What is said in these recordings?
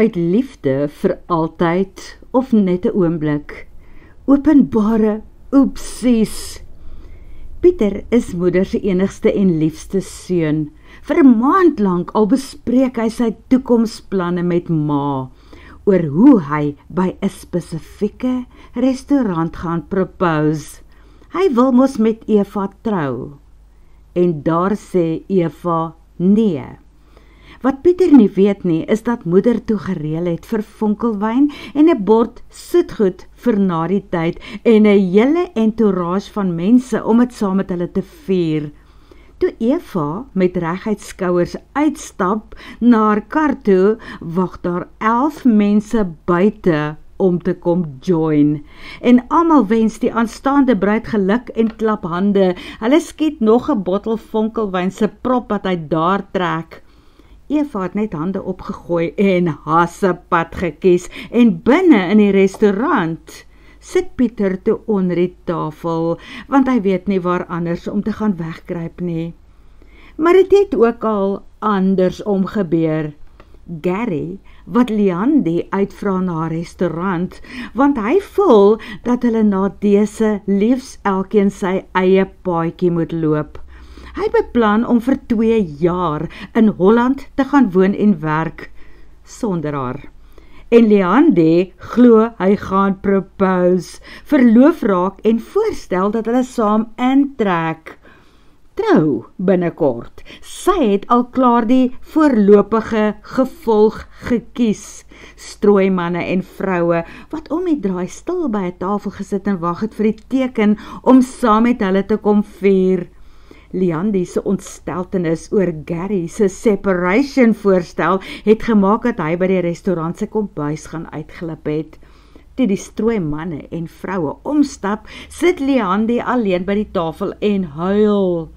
Uit liefde vir altyd of net 'n oomblik. Openbare oepsies. Pieter is moeder se enigste en liefste seun. Vir 'n maand lank al bespreek hy sy toekomsplanne met ma oor hoe hy by 'n spesifieke restaurant gaan propose. Hy wil mos met Eva trou. En daar sê Eva nee. Wat Pieter nie weet nie, is dat moeder toe gereël het vir vonkelwyn en 'n bord soetgoed vir na die tyd en 'n hele entourage van mense om dit saam met hulle te vier. Toe Eva met reguit skouers uitstap na haar kar toe, wag daar 11 mense buite om te kom join. En almal wens die aanstaande bruid geluk en klap hande. Hulle skiet nog 'n bottel vonkelwyn se prop wat hy daar trek. Eva het net hande opgegooi en hassepad gekies en binne in die restaurant sit Pieter toe onder die tafel, want hy weet nie waar anders om te gaan wegkruip nie. Maar dit het ook al andersom gebeur. Gary, wat Leandi uitvra na haar restaurant, want hy voel dat hulle na dese liefs elkeen sy eie paadjie moet loop. Hy beplan om vir 2 jaar in Holland te gaan woon en werk, sonder haar. En Leandi glo hy gaan propose, verloof raak en voorstel dat hulle saam intrek. Trou binnekort. Sy het al klaar die voorlopige gevolg gekies. Strooimanne en vroue wat om die draai stil by 'n tafel gesit en wag het vir die teken om saam met hulle te kom vier. Leandi se ontsteltenis oor Gary se separation voorstel het gemaak dat hy by die restaurant se kombuis gaan uitglip het. Toe die strooimanne en vroue omstap, sit Leandi alleen by die tafel en huil.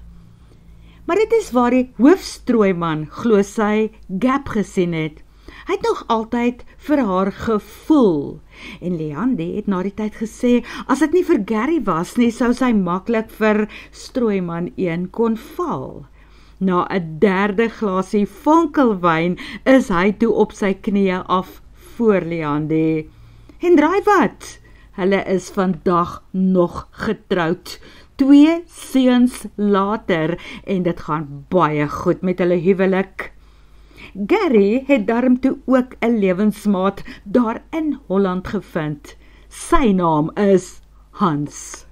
Maar dit is waar die hoofstrooiman glo sy gap gesien het. Hy het nog altyd vir haar gevoel. En Leandi het na die tyd gesê, as dit nie vir Gary was nie, sou sy maklik vir strooiman 1 kon val. Na 'n 3de glasie vonkelwyn is hy toe op sy knieë af voor Leandi. En draai wat? Hulle is vandag nog getroud. 2 seuns later en dit gaan baie goed met hulle huwelik. Gary het daarom toe ook 'n lewensmaat daar in Holland gevind. Sy naam is Hans.